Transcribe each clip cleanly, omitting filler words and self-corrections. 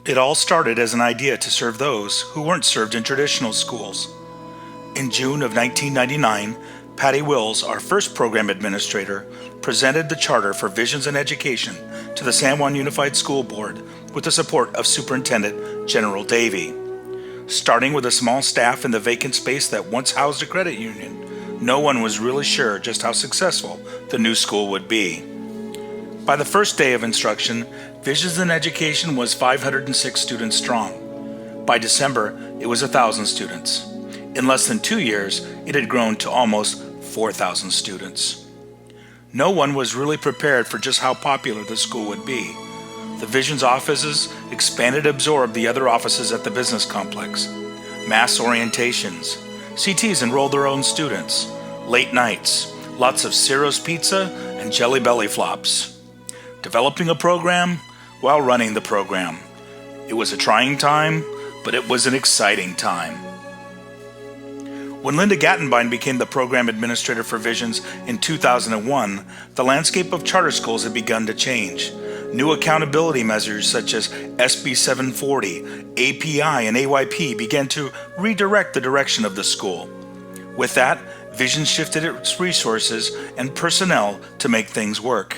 It all started as an idea to serve those who weren't served in traditional schools. In June of 1999, Patty Wills, our first program administrator, presented the charter for Visions in Education to the San Juan Unified School Board with the support of Superintendent General Davey. Starting with a small staff in the vacant space that once housed a credit union, no one was really sure just how successful the new school would be. By the first day of instruction, Visions in Education was 506 students strong. By December, it was 1,000 students. In less than 2 years, it had grown to almost 4,000 students. No one was really prepared for just how popular the school would be. The Visions offices expanded to absorb the other offices at the business complex. Mass orientations. CTs enrolled their own students. Late nights. Lots of Ciro's pizza and Jelly Belly flops. Developing a program while running the program. It was a trying time, but it was an exciting time. When Linda Gattenbein became the program administrator for Visions in 2001, the landscape of charter schools had begun to change. New accountability measures such as SB 740, API, and AYP began to redirect the direction of the school. With that, Visions shifted its resources and personnel to make things work.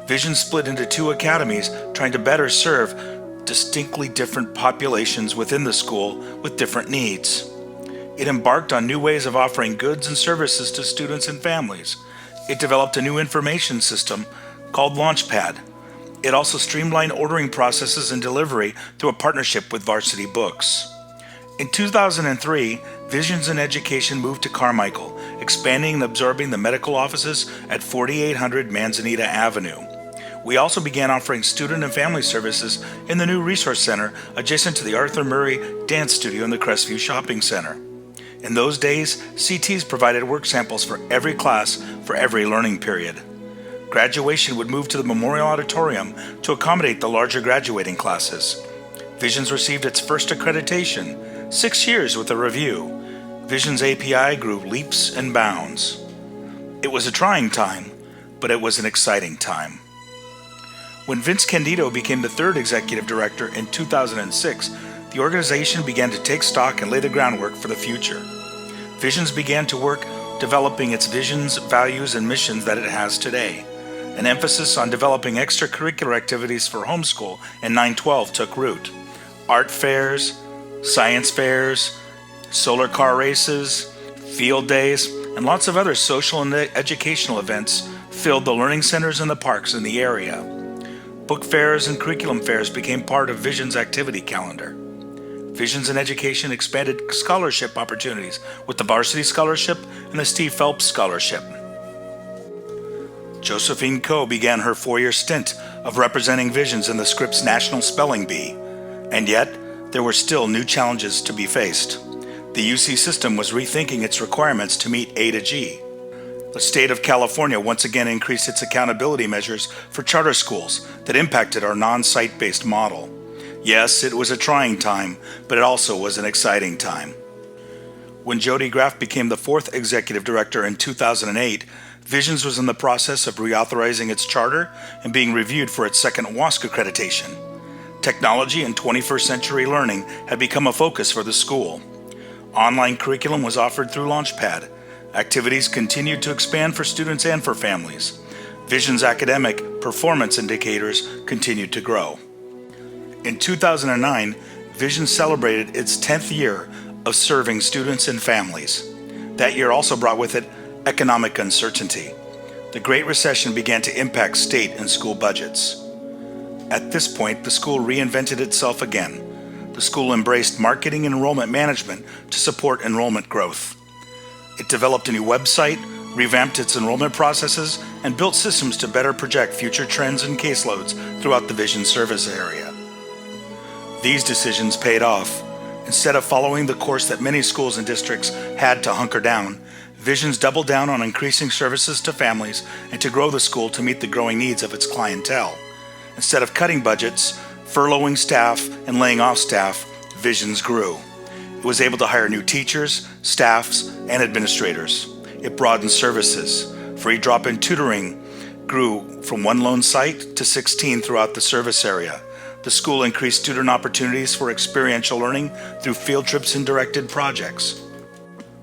Visions split into 2 academies, trying to better serve distinctly different populations within the school with different needs. It embarked on new ways of offering goods and services to students and families. It developed a new information system called Launchpad. It also streamlined ordering processes and delivery through a partnership with Varsity Books. In 2003, Visions in Education moved to Carmichael, expanding and absorbing the medical offices at 4800 Manzanita Avenue. We also began offering student and family services in the new Resource Center adjacent to the Arthur Murray Dance Studio in the Crestview Shopping Center. In those days, CTs provided work samples for every class for every learning period. Graduation would move to the Memorial Auditorium to accommodate the larger graduating classes. Visions received its first accreditation, 6 years with a review. Visions API grew leaps and bounds. It was a trying time, but it was an exciting time. When Vince Candido became the 3rd executive director in 2006, the organization began to take stock and lay the groundwork for the future. Visions began to work developing its visions, values, and missions that it has today. An emphasis on developing extracurricular activities for homeschool in 912 took root. Art fairs, science fairs, solar car races, field days, and lots of other social and educational events filled the learning centers and the parks in the area. Book fairs and curriculum fairs became part of Visions' activity calendar. Visions in Education expanded scholarship opportunities with the Varsity Scholarship and the Steve Phelps Scholarship. Josephine Coe began her 4-year stint of representing Visions in the Scripps National Spelling Bee, and yet there were still new challenges to be faced. The UC system was rethinking its requirements to meet A to G. The state of California once again increased its accountability measures for charter schools that impacted our non-site-based model. Yes, it was a trying time, but it also was an exciting time. When Jody Graff became the 4th executive director in 2008, Visions was in the process of reauthorizing its charter and being reviewed for its 2nd WASC accreditation. Technology and 21st century learning had become a focus for the school. Online curriculum was offered through Launchpad. Activities continued to expand for students and for families. Visions' academic performance indicators continued to grow. In 2009, Visions celebrated its 10th year of serving students and families. That year also brought with it economic uncertainty. The Great Recession began to impact state and school budgets. At this point, the school reinvented itself again. The school embraced marketing and enrollment management to support enrollment growth. It developed a new website, revamped its enrollment processes, and built systems to better project future trends and caseloads throughout the Visions service area. These decisions paid off. Instead of following the course that many schools and districts had to hunker down, Visions doubled down on increasing services to families and to grow the school to meet the growing needs of its clientele. Instead of cutting budgets, furloughing staff, and laying off staff, Visions grew. It was able to hire new teachers, staffs, and administrators. It broadened services. Free drop-in tutoring grew from 1 lone site to 16 throughout the service area. The school increased student opportunities for experiential learning through field trips and directed projects.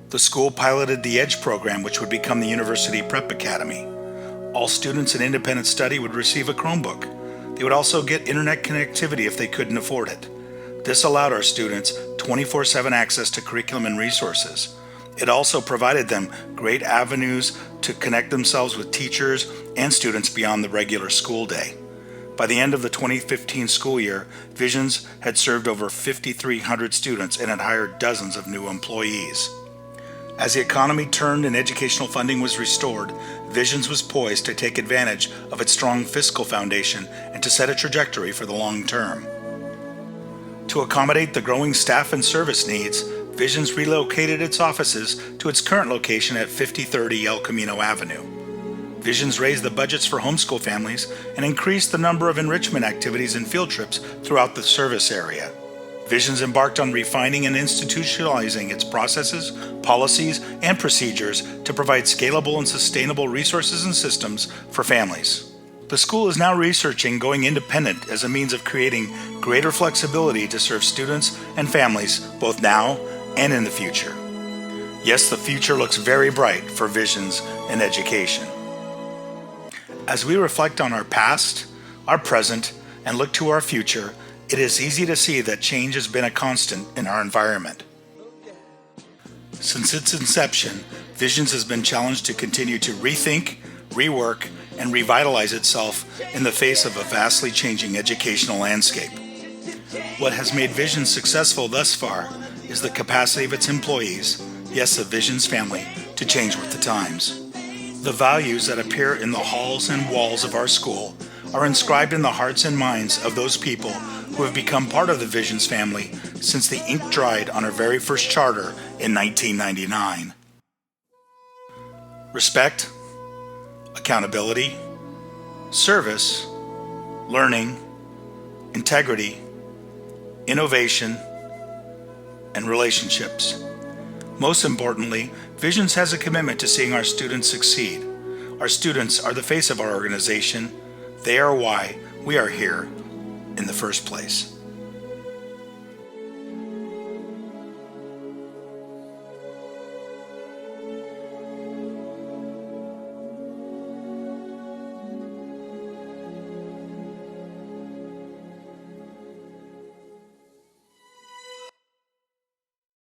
The school piloted the EDGE program, which would become the University Prep Academy. All students in independent study would receive a Chromebook. They would also get internet connectivity if they couldn't afford it. This allowed our students 24/7 access to curriculum and resources. It also provided them great avenues to connect themselves with teachers and students beyond the regular school day. By the end of the 2015 school year, Visions had served over 5,300 students and had hired dozens of new employees. As the economy turned and educational funding was restored, Visions was poised to take advantage of its strong fiscal foundation and to set a trajectory for the long term. To accommodate the growing staff and service needs, Visions relocated its offices to its current location at 5030 El Camino Avenue. Visions raised the budgets for homeschool families and increased the number of enrichment activities and field trips throughout the service area. Visions embarked on refining and institutionalizing its processes, policies, and procedures to provide scalable and sustainable resources and systems for families. The school is now researching going independent as a means of creating greater flexibility to serve students and families both now and in the future. Yes, the future looks very bright for Visions in education. As we reflect on our past, our present, and look to our future, it is easy to see that change has been a constant in our environment. Since its inception, Visions has been challenged to continue to rethink, rework, and revitalize itself in the face of a vastly changing educational landscape. What has made Visions successful thus far is the capacity of its employees, yes, the Visions family, to change with the times. The values that appear in the halls and walls of our school are inscribed in the hearts and minds of those people who have become part of the Visions family since the ink dried on our very first charter in 1999. Respect, accountability, service, learning, integrity, innovation, and relationships. Most importantly, Visions has a commitment to seeing our students succeed. Our students are the face of our organization. They are why we are here in the first place.